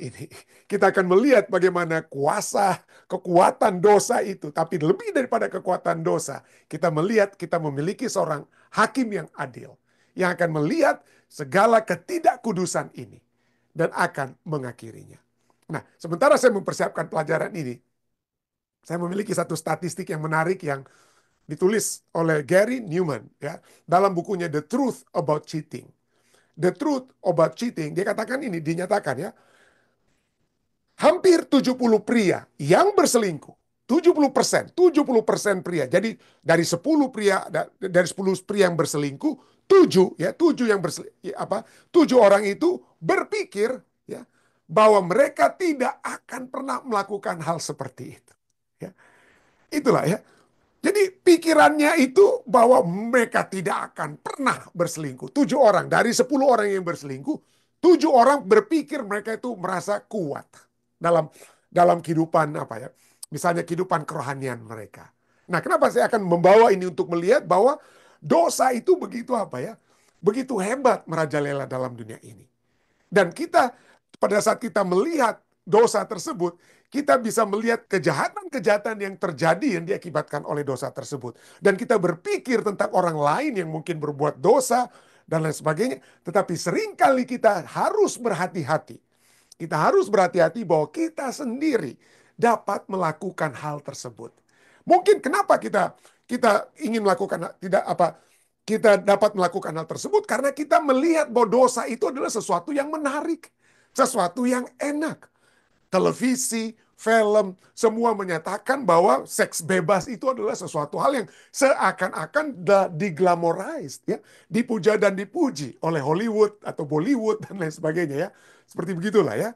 ini. Kita akan melihat bagaimana kuasa, kekuatan dosa itu. Tapi lebih daripada kekuatan dosa, kita melihat kita memiliki seorang hakim yang adil. Yang akan melihat segala ketidakkudusan ini. Dan akan mengakhirinya. Nah, sementara saya mempersiapkan pelajaran ini, saya memiliki satu statistik yang menarik yang ditulis oleh Gary Newman ya dalam bukunya The Truth About Cheating. The Truth About Cheating, dia katakan ini, dinyatakan ya, hampir 70 pria yang berselingkuh, 70% pria. Jadi dari 10 pria, dari 10 pria yang berselingkuh, 7 ya, 7 yang berselingkuh, 7 orang itu berpikir ya bahwa mereka tidak akan pernah melakukan hal seperti itu. Ya, itulah ya. Jadi pikirannya itu bahwa mereka tidak akan pernah berselingkuh. 7 orang dari 10 orang yang berselingkuh, 7 orang berpikir mereka itu merasa kuat dalam dalam kehidupan apa ya? Misalnya kehidupan kerohanian mereka. Nah, kenapa saya akan membawa ini untuk melihat bahwa dosa itu begitu apa ya? Begitu hebat merajalela dalam dunia ini. Dan kita pada saat kita melihat dosa tersebut, kita bisa melihat kejahatan-kejahatan yang terjadi yang diakibatkan oleh dosa tersebut. Dan kita berpikir tentang orang lain yang mungkin berbuat dosa dan lain sebagainya. Tetapi seringkali kita harus berhati-hati. Kita harus berhati-hati bahwa kita sendiri dapat melakukan hal tersebut. Mungkin kenapa kita kita ingin melakukan tidak apa kita dapat melakukan hal tersebut karena kita melihat bahwa dosa itu adalah sesuatu yang menarik, sesuatu yang enak. Televisi, film, semua menyatakan bahwa seks bebas itu adalah sesuatu hal yang seakan-akan diglamorized, ya, dipuja dan dipuji oleh Hollywood atau Bollywood dan lain sebagainya ya. Seperti begitulah ya.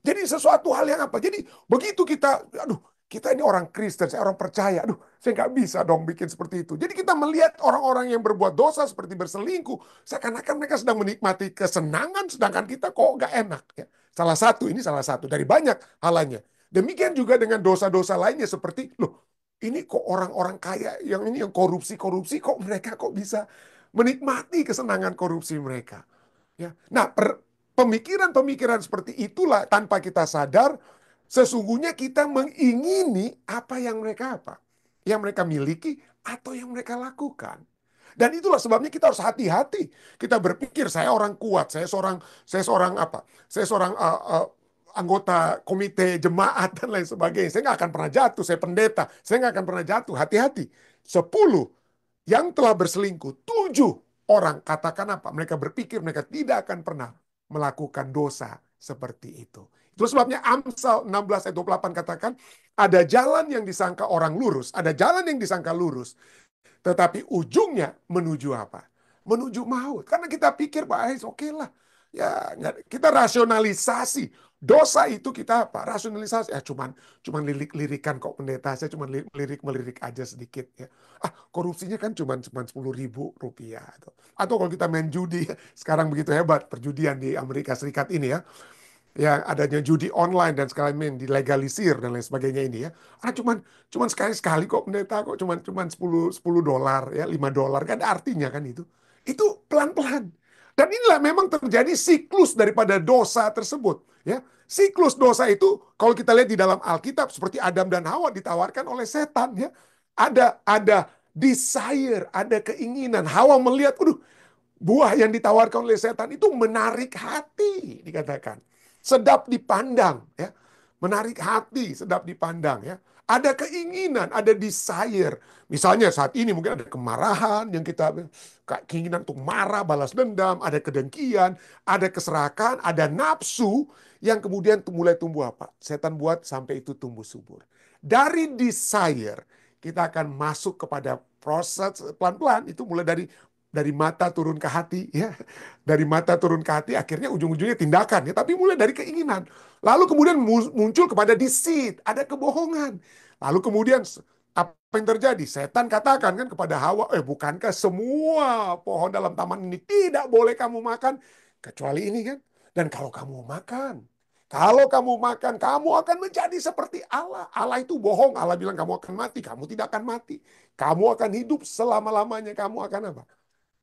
Jadi sesuatu hal yang apa? Jadi begitu kita, aduh, kita ini orang Kristen, saya orang percaya, aduh, saya nggak bisa dong bikin seperti itu. Jadi kita melihat orang-orang yang berbuat dosa seperti berselingkuh, seakan-akan mereka sedang menikmati kesenangan, sedangkan kita kok nggak enak. Ya. Ini salah satu dari banyak halanya. Demikian juga dengan dosa-dosa lainnya seperti, loh, ini kok orang-orang kaya yang ini yang korupsi-korupsi, kok mereka kok bisa menikmati kesenangan korupsi mereka. Ya. Nah, pemikiran-pemikiran seperti itulah tanpa kita sadar, sesungguhnya kita mengingini apa yang mereka miliki atau yang mereka lakukan. Dan itulah sebabnya kita harus hati-hati. Kita berpikir saya orang kuat, saya seorang anggota komite jemaat dan lain sebagainya. Saya nggak akan pernah jatuh, saya pendeta, saya nggak akan pernah jatuh. Hati-hati. 10 yang telah berselingkuh, 7 orang katakan apa? Mereka berpikir mereka tidak akan pernah melakukan dosa seperti itu. Itu sebabnya Amsal 16 ayat 28 katakan, ada jalan yang disangka orang lurus, ada jalan yang disangka lurus, tetapi ujungnya menuju apa? Menuju maut. Karena kita pikir, baik, oke lah. Ya, kita rasionalisasi. Dosa itu kita apa? Rasionalisasi. Cuman lirik-lirikan kok pendeta. Saya cuman lirik-melirik aja sedikit ya. Korupsinya kan cuman 10.000 rupiah. Atau kalau kita main judi, sekarang begitu hebat perjudian di Amerika Serikat ini ya. Yang adanya judi online dan sekalian dilegalisir dan lain sebagainya ini ya. Cuman sekali-sekali kok pendeta, kok cuman 10 dolar ya, 5 dolar, kan ada artinya kan itu. Itu pelan-pelan. Dan inilah memang terjadi siklus daripada dosa tersebut ya. Siklus dosa itu kalau kita lihat di dalam Alkitab seperti Adam dan Hawa ditawarkan oleh setan ya. Ada desire, ada keinginan. Hawa melihat, buah yang ditawarkan oleh setan itu menarik hati, dikatakan. Sedap dipandang, ya. Menarik hati, sedap dipandang, ya. Ada keinginan, ada desire. Misalnya saat ini mungkin ada kemarahan yang kita keinginan untuk marah, balas dendam, ada kedengkian, ada keserakahan, ada nafsu yang kemudian mulai tumbuh apa? Setan buat sampai itu tumbuh subur. Dari desire kita akan masuk kepada proses pelan-pelan, itu mulai dari mata turun ke hati ya. Dari mata turun ke hati akhirnya ujung-ujungnya tindakan ya, tapi mulai dari keinginan. Lalu kemudian muncul kepada deceit, ada kebohongan. Lalu kemudian apa yang terjadi? Setan katakan kan kepada Hawa, bukankah semua pohon dalam taman ini tidak boleh kamu makan kecuali ini kan? Dan kalau kamu makan, kamu akan menjadi seperti Allah. Allah itu bohong. Allah bilang kamu akan mati, kamu tidak akan mati. Kamu akan hidup selama-lamanya. Kamu akan apa?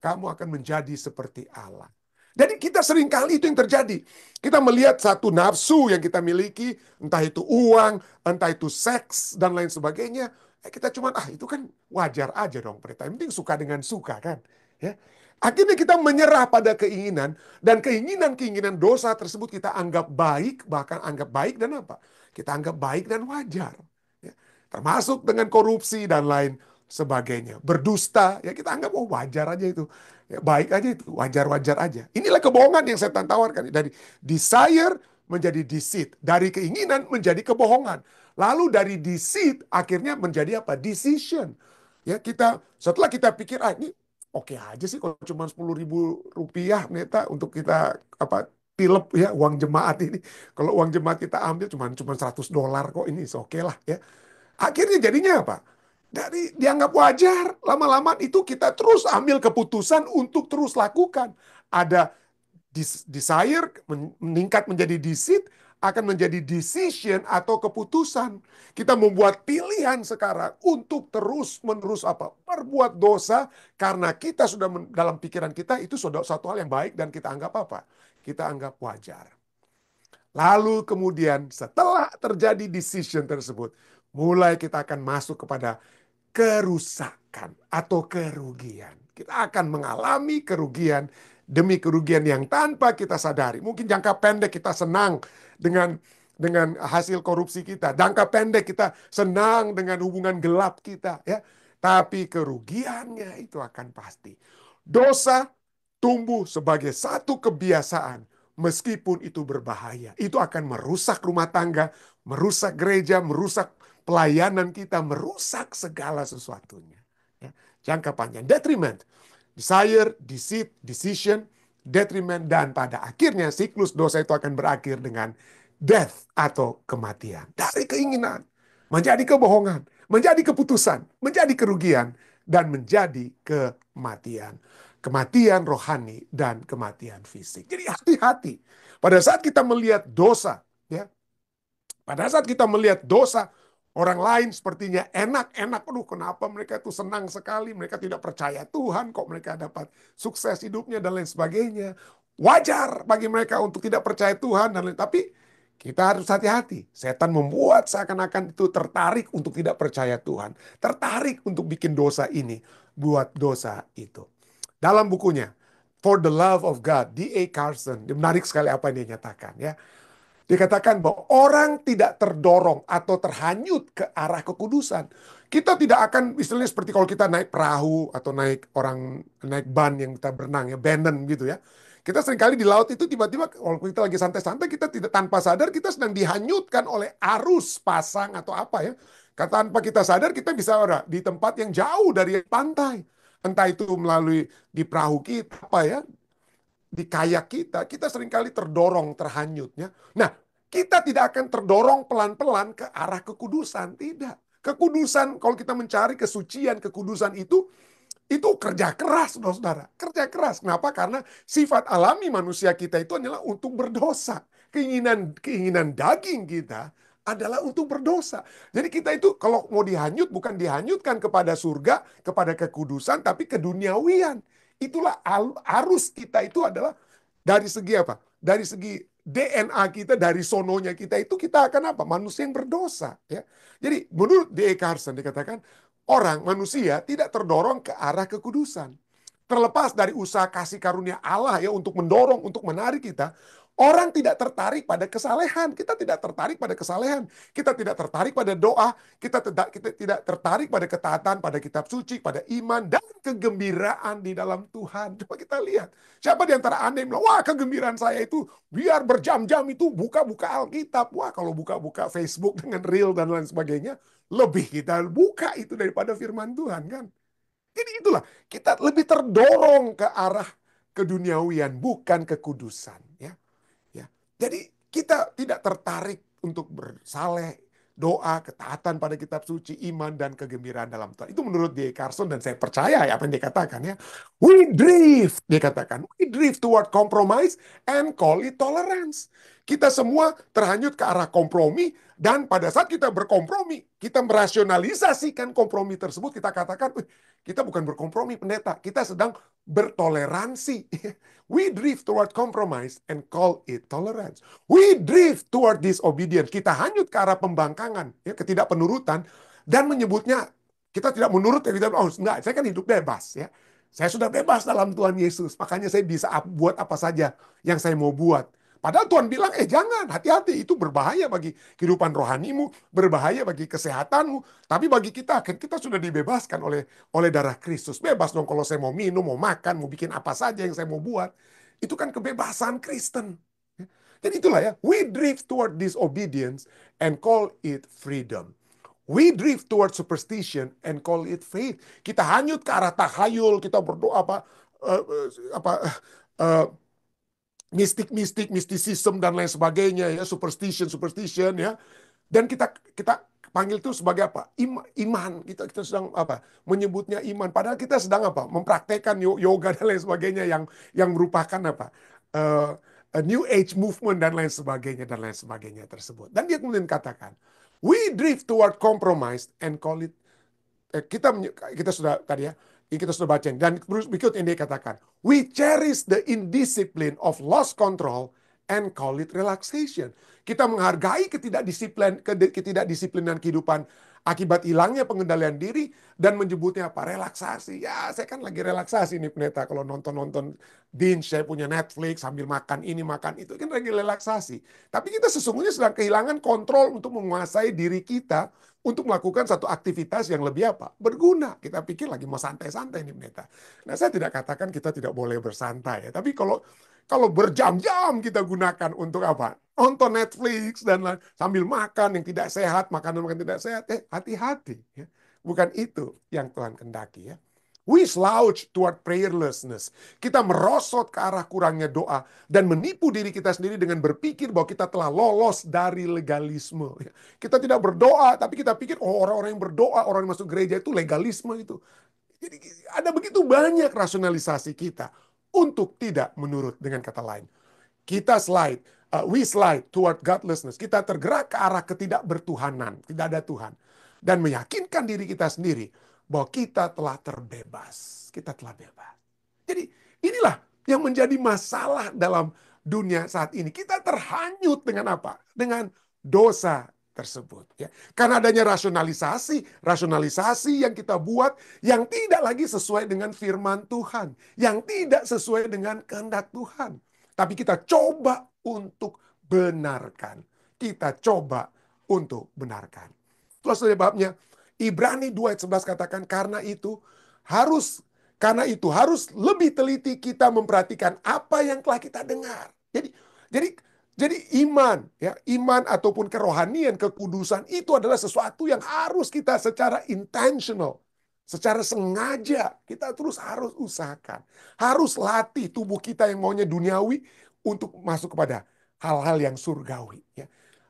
Kamu akan menjadi seperti Allah. Jadi kita sering kali itu yang terjadi. Kita melihat satu nafsu yang kita miliki, entah itu uang, entah itu seks, dan lain sebagainya. Kita cuma, itu kan wajar aja dong, pendeta. Yang penting suka dengan suka kan. Ya. Akhirnya kita menyerah pada keinginan, dan keinginan-keinginan dosa tersebut kita anggap baik, bahkan anggap baik dan apa? Kita anggap baik dan wajar. Ya. Termasuk dengan korupsi dan lain sebagainya. Berdusta, ya kita anggap, oh wajar aja itu. Ya, baik aja itu, wajar-wajar aja. Inilah kebohongan yang setan tawarkan. Dari desire menjadi deceit. Dari keinginan menjadi kebohongan. Lalu dari deceit akhirnya menjadi apa? Decision. Ya kita setelah kita pikir, ini oke aja sih kalau cuma 10.000 rupiah neta untuk kita apa tilep ya uang jemaat ini. Kalau uang jemaat kita ambil cuma $100 kok, ini oke lah ya. Akhirnya jadinya apa? Dari dianggap wajar, lama-lama itu kita terus ambil keputusan untuk terus lakukan. Ada desire meningkat menjadi deceit, akan menjadi decision atau keputusan. Kita membuat pilihan sekarang untuk terus-menerus apa? Berbuat dosa karena kita sudah dalam pikiran kita itu sudah satu hal yang baik dan kita anggap apa? Kita anggap wajar. Lalu kemudian setelah terjadi decision tersebut, mulai kita akan masuk kepada kerusakan atau kerugian. Kita akan mengalami kerugian demi kerugian yang tanpa kita sadari. Mungkin jangka pendek kita senang dengan hasil korupsi kita. Jangka pendek kita senang dengan hubungan gelap kita, ya. Tapi kerugiannya itu akan pasti. Dosa tumbuh sebagai satu kebiasaan. Meskipun itu berbahaya, itu akan merusak rumah tangga, merusak gereja, merusak pelayanan kita, merusak segala sesuatunya. Ya, jangka panjang, detriment, desire, deceit, decision, detriment, dan pada akhirnya siklus dosa itu akan berakhir dengan death atau kematian. Dari keinginan, menjadi kebohongan, menjadi keputusan, menjadi kerugian, dan menjadi kematian. Kematian rohani dan kematian fisik. Jadi hati-hati. Pada saat kita melihat dosa, ya, pada saat kita melihat dosa orang lain sepertinya enak-enak, aduh kenapa mereka itu senang sekali, mereka tidak percaya Tuhan, kok mereka dapat sukses hidupnya dan lain sebagainya. Wajar bagi mereka untuk tidak percaya Tuhan dan lain, tapi kita harus hati-hati. Setan membuat seakan-akan itu tertarik untuk tidak percaya Tuhan, tertarik untuk bikin dosa ini, buat dosa itu. Dalam bukunya For the Love of God, D.A. Carson, menarik sekali apa yang dia nyatakan ya. Dikatakan bahwa orang tidak terdorong atau terhanyut ke arah kekudusan. Kita tidak akan, istilahnya seperti kalau kita naik perahu atau naik ban yang kita berenang ya, Bannon gitu ya. Kita seringkali di laut itu tiba-tiba kalau kita lagi santai-santai, kita tidak tanpa sadar kita sedang dihanyutkan oleh arus pasang atau apa ya. Tanpa kita sadar kita bisa di tempat yang jauh dari pantai. Entah itu melalui di perahu kita apa ya, di kayak kita seringkali terdorong, terhanyutnya. Nah, kita tidak akan terdorong pelan-pelan ke arah kekudusan, tidak. Kekudusan, kalau kita mencari kesucian, kekudusan itu kerja keras, saudara. Kerja keras. Kenapa? Karena sifat alami manusia kita itu adalah untuk berdosa. Keinginan daging kita adalah untuk berdosa. Jadi kita itu kalau mau dihanyut, bukan dihanyutkan kepada surga, kepada kekudusan, tapi keduniawian. Itulah arus kita itu adalah dari segi apa? Dari segi DNA kita, dari sononya kita itu kita akan apa? Manusia yang berdosa. Ya. Jadi menurut D.A. Carson dikatakan, orang manusia tidak terdorong ke arah kekudusan. Terlepas dari usaha kasih karunia Allah ya untuk mendorong, untuk menarik kita, orang tidak tertarik pada kesalehan. Kita tidak tertarik pada kesalehan. Kita tidak tertarik pada doa. Kita tidak tertarik pada ketaatan, pada kitab suci, pada iman, dan kegembiraan di dalam Tuhan. Coba kita lihat. Siapa di antara Anda yang bilang, wah kegembiraan saya itu biar berjam-jam itu buka-buka Alkitab. Wah kalau buka-buka Facebook dengan reel dan lain sebagainya, lebih kita buka itu daripada firman Tuhan kan. Jadi itulah, kita lebih terdorong ke arah keduniawian, bukan kekudusan. Ya. Ya. Jadi kita tidak tertarik untuk bersaleh, doa, ketaatan pada kitab suci, iman, dan kegembiraan dalam Tuhan. Itu menurut D.A. Carson, dan saya percaya ya apa yang dia katakan ya. We drift, dia katakan. We drift toward compromise and call it tolerance. Kita semua terhanyut ke arah kompromi, dan pada saat kita berkompromi, kita merasionalisasikan kompromi tersebut, kita katakan, kita bukan berkompromi pendeta, kita sedang bertoleransi. We drift toward compromise and call it tolerance. We drift toward disobedience. Kita hanyut ke arah pembangkangan, ya, ketidakpenurutan, dan menyebutnya kita tidak menurut, ya kita bilang, oh enggak, saya kan hidup bebas, ya. Saya sudah bebas dalam Tuhan Yesus, makanya saya bisa buat apa saja yang saya mau buat. Padahal Tuhan bilang, jangan, hati-hati, itu berbahaya bagi kehidupan rohanimu, berbahaya bagi kesehatanmu. Tapi bagi kita, kan kita sudah dibebaskan oleh darah Kristus. Bebas dong kalau saya mau minum, mau makan, mau bikin apa saja yang saya mau buat. Itu kan kebebasan Kristen. Dan itulah ya, we drift toward disobedience and call it freedom. We drift toward superstition and call it faith. Kita hanyut ke arah tahayul, kita berdoa mistik-mistik, mistisism dan lain sebagainya, ya, superstition ya. Dan kita panggil itu sebagai apa? Iman. Kita sedang apa? Menyebutnya iman. Padahal kita sedang apa? Mempraktekkan yoga dan lain sebagainya yang merupakan apa? A New Age movement dan lain sebagainya tersebut. Dan dia kemudian katakan, we drift toward compromise and call it, kita sudah tadi ya, kita sudah baca. Dan berikut ini dikatakan, we cherish the indiscipline of lost control and call it relaxation. Kita menghargai ketidakdisiplinan kehidupan akibat hilangnya pengendalian diri dan menyebutnya apa? Relaksasi. Ya, saya kan lagi relaksasi nih pendeta. Kalau nonton binge, saya punya Netflix sambil makan ini, makan itu. Kan lagi relaksasi. Tapi kita sesungguhnya sedang kehilangan kontrol untuk menguasai diri kita untuk melakukan satu aktivitas yang lebih apa? Berguna. Kita pikir lagi mau santai-santai nih pendeta. Nah, saya tidak katakan kita tidak boleh bersantai ya. Tapi kalau berjam-jam kita gunakan untuk apa? Nonton Netflix dan sambil makan yang tidak sehat, makanan tidak sehat, hati-hati. Ya. Bukan itu yang Tuhan kehendaki ya. We slouch toward prayerlessness. Kita merosot ke arah kurangnya doa dan menipu diri kita sendiri dengan berpikir bahwa kita telah lolos dari legalisme. Ya. Kita tidak berdoa, tapi kita pikir orang-orang yang berdoa, orang yang masuk gereja itu legalisme itu. Jadi ada begitu banyak rasionalisasi kita untuk tidak menurut, dengan kata lain. We slide toward godlessness. Kita tergerak ke arah ketidakbertuhanan, tidak ada Tuhan. Dan meyakinkan diri kita sendiri bahwa kita telah terbebas. Kita telah bebas. Jadi inilah yang menjadi masalah dalam dunia saat ini. Kita terhanyut dengan apa? Dengan dosa tersebut. Ya. Karena adanya rasionalisasi yang kita buat yang tidak lagi sesuai dengan firman Tuhan. Yang tidak sesuai dengan kehendak Tuhan. Tapi kita coba untuk benarkan. Kita coba untuk benarkan. Terus sebabnya Ibrani 2 ayat 11 katakan, karena itu harus lebih teliti kita memperhatikan apa yang telah kita dengar. Jadi iman, ya, iman ataupun kerohanian, kekudusan itu adalah sesuatu yang harus kita secara intentional, secara sengaja kita terus harus usahakan. Harus latih tubuh kita yang maunya duniawi untuk masuk kepada hal-hal yang surgawi. Ya.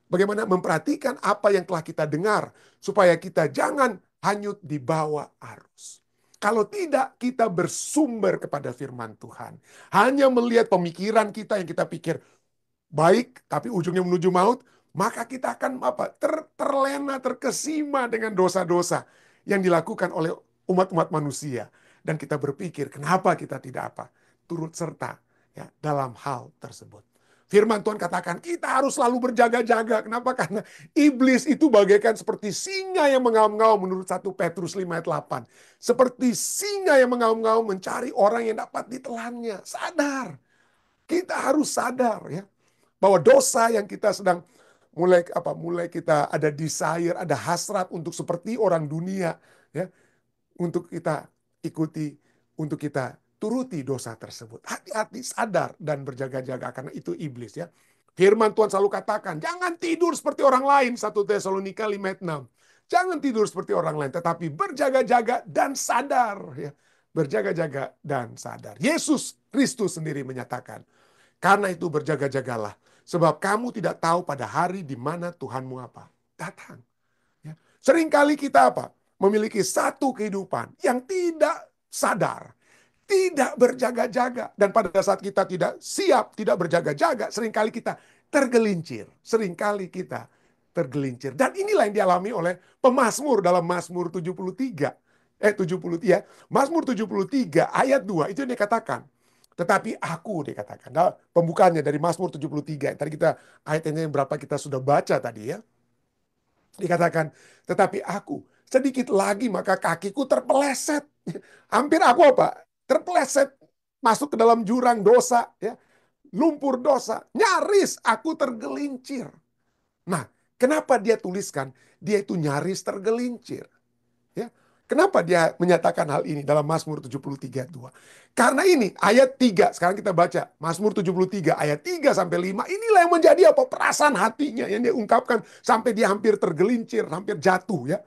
Bagaimana memperhatikan apa yang telah kita dengar supaya kita jangan hanyut di bawah arus. Kalau tidak, kita bersumber kepada firman Tuhan. Hanya melihat pemikiran kita yang kita pikir baik, tapi ujungnya menuju maut, maka kita akan terlena, terkesima dengan dosa-dosa yang dilakukan oleh umat-umat manusia. Dan kita berpikir, kenapa kita tidak turut serta ya dalam hal tersebut. Firman Tuhan katakan kita harus selalu berjaga-jaga. Kenapa? Karena iblis itu bagaikan seperti singa yang mengaum-ngaum menurut 1 Petrus 5 ayat 8. Seperti singa yang mengaum-ngaum mencari orang yang dapat ditelannya. Sadar. Kita harus sadar ya bahwa dosa yang kita sedang mulai kita ada desire, ada hasrat untuk seperti orang dunia ya, untuk kita ikuti, untuk kita turuti dosa tersebut. Hati-hati, sadar dan berjaga-jaga karena itu iblis ya. Firman Tuhan selalu katakan, jangan tidur seperti orang lain. 1 Tesalonika 5 ayat 6. Jangan tidur seperti orang lain, tetapi berjaga-jaga dan sadar ya. Berjaga-jaga dan sadar. Yesus Kristus sendiri menyatakan, karena itu berjaga-jagalah, sebab kamu tidak tahu pada hari di mana Tuhanmu datang. Ya. Seringkali kita memiliki satu kehidupan yang tidak sadar, tidak berjaga-jaga. Dan pada saat kita tidak siap, tidak berjaga-jaga, seringkali kita tergelincir. Seringkali kita tergelincir. Dan inilah yang dialami oleh pemazmur dalam Mazmur 73. 70 ya. Mazmur 73 ayat 2 itu yang dikatakan. Tetapi aku dikatakan. Nah, pembukaannya dari Mazmur 73. Tadi kita ayatnya yang berapa kita sudah baca tadi ya. Dikatakan, tetapi aku sedikit lagi maka kakiku terpeleset. Hampir aku apa? Terpeleset masuk ke dalam jurang dosa ya. Lumpur dosa. Nyaris aku tergelincir. Nah, kenapa dia tuliskan dia itu nyaris tergelincir? Ya. Kenapa dia menyatakan hal ini dalam Mazmur 73:2? Karena ini ayat 3, sekarang kita baca Mazmur 73 ayat 3 sampai 5, inilah yang menjadi apa perasaan hatinya yang dia ungkapkan sampai dia hampir tergelincir, hampir jatuh ya.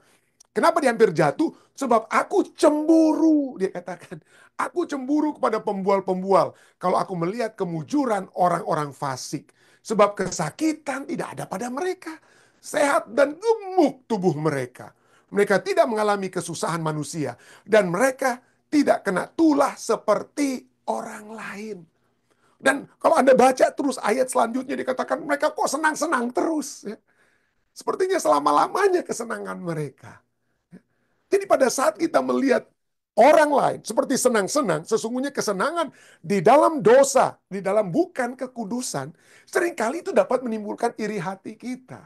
Kenapa dia hampir jatuh? Sebab aku cemburu, dia katakan. Aku cemburu kepada pembual-pembual. Kalau aku melihat kemujuran orang-orang fasik. Sebab kesakitan tidak ada pada mereka. Sehat dan gemuk tubuh mereka. Mereka tidak mengalami kesusahan manusia. Dan mereka tidak kena tulah seperti orang lain. Dan kalau Anda baca terus ayat selanjutnya dikatakan mereka kok senang-senang terus. Ya. Sepertinya selama-lamanya kesenangan mereka. Jadi pada saat kita melihat orang lain seperti senang-senang, sesungguhnya kesenangan di dalam dosa, di dalam bukan kekudusan, seringkali itu dapat menimbulkan iri hati kita.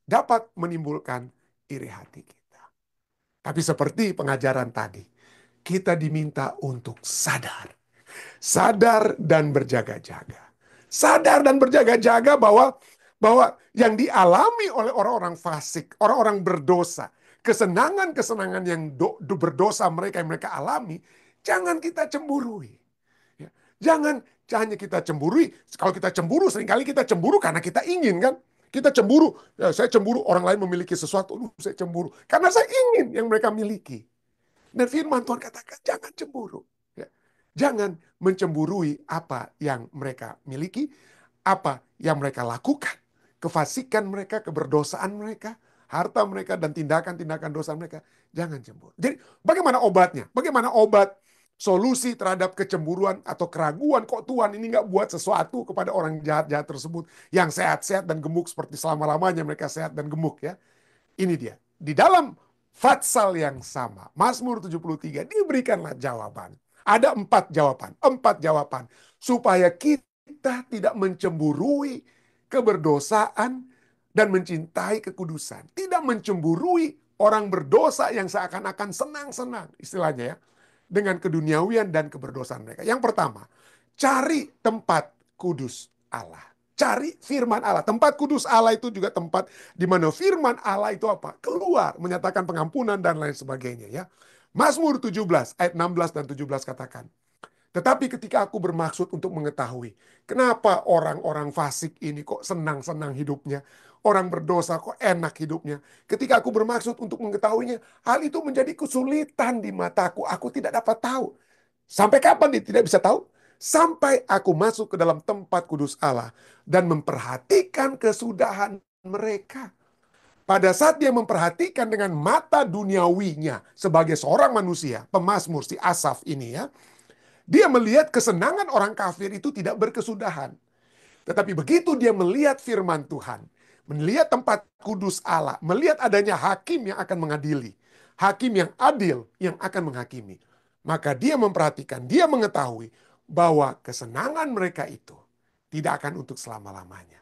Dapat menimbulkan iri hati kita. Tapi seperti pengajaran tadi, kita diminta untuk sadar. Sadar dan berjaga-jaga. Sadar dan berjaga-jaga bahwa yang dialami oleh orang-orang fasik, orang-orang berdosa, kesenangan-kesenangan yang berdosa mereka yang mereka alami, jangan kita cemburui. Ya. Jangan hanya kita cemburui. Kalau kita cemburu, seringkali kita cemburu karena kita ingin kan. Kita cemburu, ya, saya cemburu orang lain memiliki sesuatu, saya cemburu. Karena saya ingin yang mereka miliki. Dan firman Tuhan katakan jangan cemburu. Ya. Jangan mencemburui apa yang mereka miliki, apa yang mereka lakukan, kefasikan mereka, keberdosaan mereka, harta mereka, dan tindakan-tindakan dosa mereka. Jangan cemburu. Jadi bagaimana obatnya? Bagaimana obat solusi terhadap kecemburuan atau keraguan, kok Tuhan ini nggak buat sesuatu kepada orang jahat-jahat tersebut yang sehat-sehat dan gemuk seperti selama-lamanya mereka sehat dan gemuk ya. Ini dia. Di dalam Fatsal yang sama, Mazmur 73, diberikanlah jawaban. Ada 4 jawaban. 4 jawaban. Supaya kita tidak mencemburui keberdosaan dan mencintai kekudusan. Tidak mencemburui orang berdosa yang seakan-akan senang-senang. Istilahnya ya. Dengan keduniawian dan keberdosaan mereka. Yang pertama, cari tempat kudus Allah. Cari firman Allah. Tempat kudus Allah itu juga tempat di mana firman Allah itu apa? Keluar, menyatakan pengampunan dan lain sebagainya ya. Mazmur 17 ayat 16 dan 17 katakan. Tetapi ketika aku bermaksud untuk mengetahui, kenapa orang-orang fasik ini kok senang-senang hidupnya, orang berdosa kok enak hidupnya. Ketika aku bermaksud untuk mengetahuinya, hal itu menjadi kesulitan di mataku. Aku tidak dapat tahu. Sampai kapan dia tidak bisa tahu? Sampai aku masuk ke dalam tempat kudus Allah dan memperhatikan kesudahan mereka. Pada saat dia memperhatikan dengan mata duniawinya sebagai seorang manusia, pemazmur si Asaf ini ya, dia melihat kesenangan orang kafir itu tidak berkesudahan. Tetapi begitu dia melihat firman Tuhan, melihat tempat kudus Allah, melihat adanya hakim yang akan mengadili, hakim yang adil yang akan menghakimi, maka dia memperhatikan, dia mengetahui bahwa kesenangan mereka itu tidak akan untuk selama-lamanya.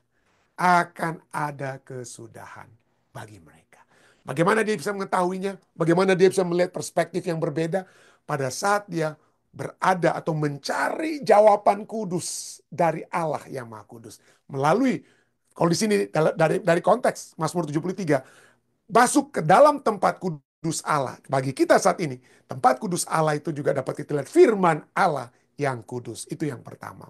Akan ada kesudahan bagi mereka. Bagaimana dia bisa mengetahuinya? Bagaimana dia bisa melihat perspektif yang berbeda? Pada saat dia berada atau mencari jawaban kudus dari Allah yang Maha Kudus. Melalui, kalau di sini dari konteks Mazmur 73, masuk ke dalam tempat kudus Allah. Bagi kita saat ini, tempat kudus Allah itu juga dapat kita lihat firman Allah yang kudus. Itu yang pertama.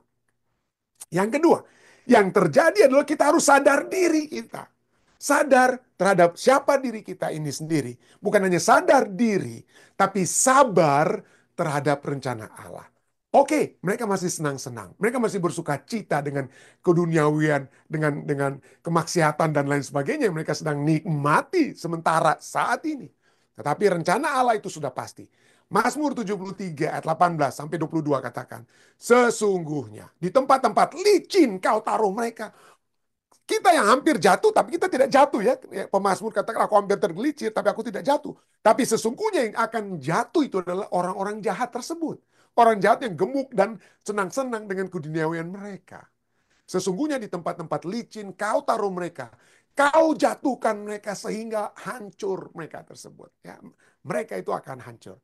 Yang kedua, yang terjadi adalah kita harus sadar diri kita. Sadar terhadap siapa diri kita ini sendiri. Bukan hanya sadar diri, tapi sabar terhadap rencana Allah. Oke, mereka masih senang-senang. Mereka masih bersuka cita dengan keduniawian, dengan kemaksiatan dan lain sebagainya. Mereka sedang nikmati sementara saat ini. Tetapi rencana Allah itu sudah pasti. Mazmur 73 ayat 18 sampai 22 katakan, sesungguhnya di tempat-tempat licin kau taruh mereka. Kita yang hampir jatuh, tapi kita tidak jatuh ya. Pemazmur katakan, aku hampir tergelincir, tapi aku tidak jatuh. Tapi sesungguhnya yang akan jatuh itu adalah orang-orang jahat tersebut. Orang jahat yang gemuk dan senang-senang dengan keduniawian mereka. Sesungguhnya di tempat-tempat licin, kau taruh mereka. Kau jatuhkan mereka sehingga hancur mereka tersebut. Ya, mereka itu akan hancur.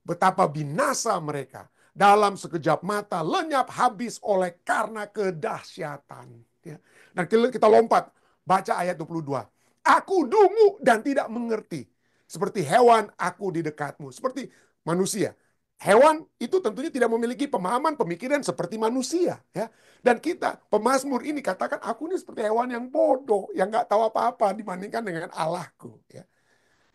Betapa binasa mereka. Dalam sekejap mata lenyap habis oleh karena kedahsyatan. Ya. Dan kita lompat. Baca ayat 22. Aku dungu dan tidak mengerti. Seperti hewan aku di dekatmu. Seperti manusia. Hewan itu tentunya tidak memiliki pemahaman, pemikiran seperti manusia. Ya. Dan kita, pemazmur ini katakan, aku ini seperti hewan yang bodoh. Yang nggak tahu apa-apa dibandingkan dengan Allahku. Ya.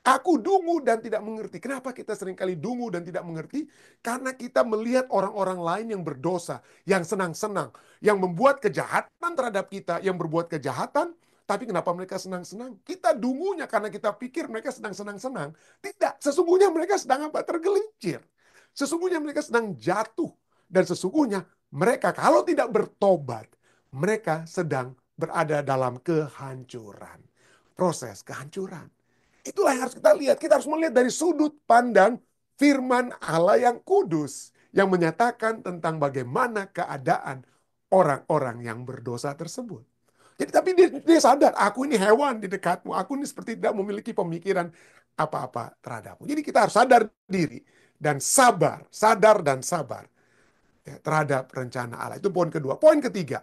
Aku dungu dan tidak mengerti. Kenapa kita seringkali dungu dan tidak mengerti? Karena kita melihat orang-orang lain yang berdosa, yang senang-senang, yang membuat kejahatan terhadap kita, yang berbuat kejahatan, tapi kenapa mereka senang-senang? Kita dungunya karena kita pikir mereka sedang senang-senang. Tidak, sesungguhnya mereka sedang apa? Tergelincir. Sesungguhnya mereka sedang jatuh. Dan sesungguhnya mereka kalau tidak bertobat, mereka sedang berada dalam kehancuran. Proses kehancuran. Itulah yang harus kita lihat. Kita harus melihat dari sudut pandang firman Allah yang kudus. Yang menyatakan tentang bagaimana keadaan orang-orang yang berdosa tersebut. Jadi tapi dia sadar, aku ini hewan di dekatmu. Aku ini seperti tidak memiliki pemikiran apa-apa terhadapmu. Jadi kita harus sadar diri. Dan sabar, sadar dan sabar ya, terhadap rencana Allah. Itu poin kedua. Poin ketiga,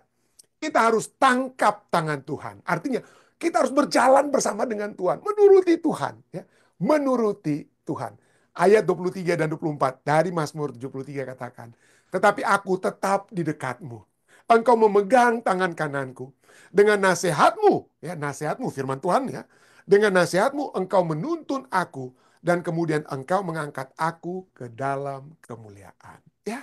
kita harus tangkap tangan Tuhan. Artinya kita harus berjalan bersama dengan Tuhan. Menuruti Tuhan. Ya. Menuruti Tuhan. Ayat 23 dan 24 dari Mazmur 73 katakan. Tetapi aku tetap di dekatmu. Engkau memegang tangan kananku. Dengan nasihatmu. Ya, nasihatmu firman Tuhan ya. Dengan nasihatmu engkau menuntun aku. Dan kemudian engkau mengangkat aku ke dalam kemuliaan. Ya.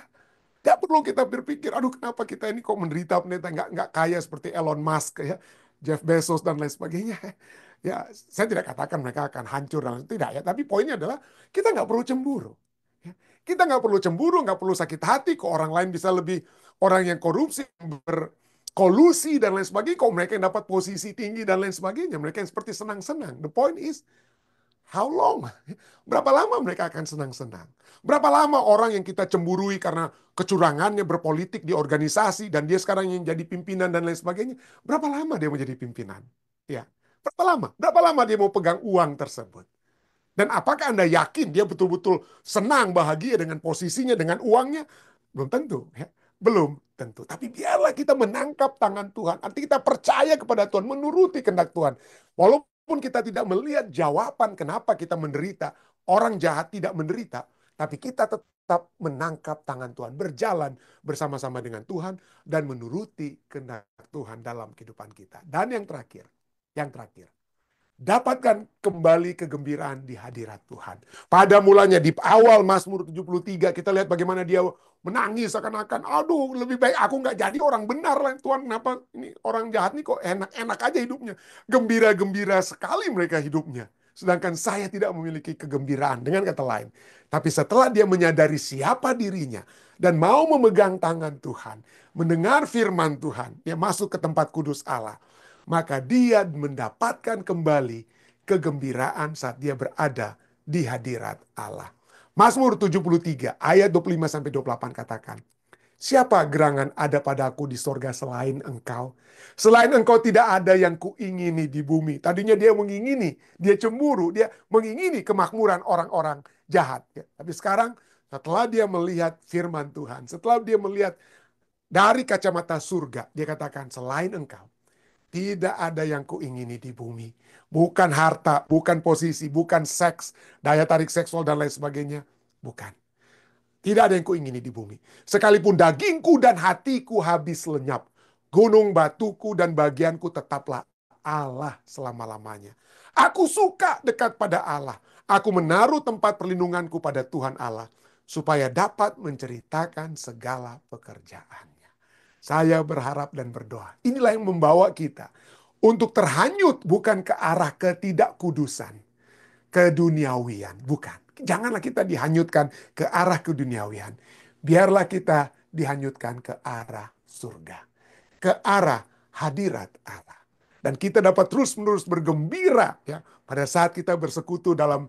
Gak perlu kita berpikir, aduh kenapa kita ini kok menderita nggak kaya seperti Elon Musk ya, Jeff Bezos dan lain sebagainya. Ya, saya tidak katakan mereka akan hancur dan tidak ya. Tapi poinnya adalah kita nggak perlu cemburu. Ya. Kita nggak perlu cemburu, nggak perlu sakit hati. Kok orang lain bisa lebih orang yang korupsi, berkolusi dan lain sebagainya. Kok mereka yang dapat posisi tinggi dan lain sebagainya. Mereka yang seperti senang-senang. The point is, how long? Berapa lama mereka akan senang-senang? Berapa lama orang yang kita cemburui karena kecurangannya berpolitik di organisasi dan dia sekarang yang jadi pimpinan dan lain sebagainya. Berapa lama dia mau jadi pimpinan? Ya. Berapa lama? Berapa lama dia mau pegang uang tersebut? Dan apakah Anda yakin dia betul-betul senang, bahagia dengan posisinya, dengan uangnya? Belum tentu. Ya. Belum tentu. Tapi biarlah kita menangkap tangan Tuhan. Artinya kita percaya kepada Tuhan, menuruti kehendak Tuhan. Walaupun kita tidak melihat jawaban kenapa kita menderita, orang jahat tidak menderita, tapi kita tetap menangkap tangan Tuhan, berjalan bersama-sama dengan Tuhan, dan menuruti kehendak Tuhan dalam kehidupan kita. Dan yang terakhir, dapatkan kembali kegembiraan di hadirat Tuhan. Pada mulanya di awal Mazmur 73 kita lihat bagaimana dia menangis seakan-akan, aduh lebih baik aku nggak jadi orang benar lah. Tuhan kenapa ini orang jahat nih kok enak-enak aja hidupnya. Gembira-gembira sekali mereka hidupnya. Sedangkan saya tidak memiliki kegembiraan dengan kata lain. Tapi setelah dia menyadari siapa dirinya dan mau memegang tangan Tuhan, mendengar firman Tuhan, dia masuk ke tempat kudus Allah, maka dia mendapatkan kembali kegembiraan saat dia berada di hadirat Allah. Mazmur 73 ayat 25-28 katakan, siapa gerangan ada padaku di sorga selain engkau? Selain engkau tidak ada yang kuingini di bumi. Tadinya dia mengingini, dia cemburu, dia mengingini kemakmuran orang-orang jahat. Ya, tapi sekarang setelah dia melihat firman Tuhan, setelah dia melihat dari kacamata surga, dia katakan selain engkau tidak ada yang kuingini di bumi. Bukan harta, bukan posisi, bukan seks, daya tarik seksual dan lain sebagainya. Bukan. Tidak ada yang kuingini di bumi. Sekalipun dagingku dan hatiku habis lenyap, gunung batuku dan bagianku tetaplah Allah selama-lamanya. Aku suka dekat pada Allah. Aku menaruh tempat perlindunganku pada Tuhan Allah, supaya dapat menceritakan segala pekerjaannya. Saya berharap dan berdoa. Inilah yang membawa kita untuk terhanyut bukan ke arah ketidakkudusan, keduniawian, bukan. Janganlah kita dihanyutkan ke arah keduniawian. Biarlah kita dihanyutkan ke arah surga, ke arah hadirat Allah. Dan kita dapat terus-menerus bergembira ya pada saat kita bersekutu dalam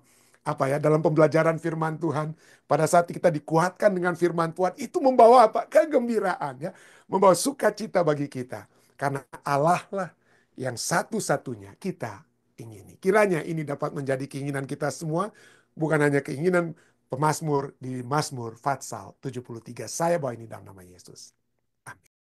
dalam pembelajaran firman Tuhan. Pada saat kita dikuatkan dengan firman Tuhan, itu membawa apa? Kegembiraan ya, membawa sukacita bagi kita. Karena Allah lah yang satu-satunya kita ingini. Kiranya ini dapat menjadi keinginan kita semua, bukan hanya keinginan pemazmur di Mazmur Fatsal 73. Saya bawa ini dalam nama Yesus.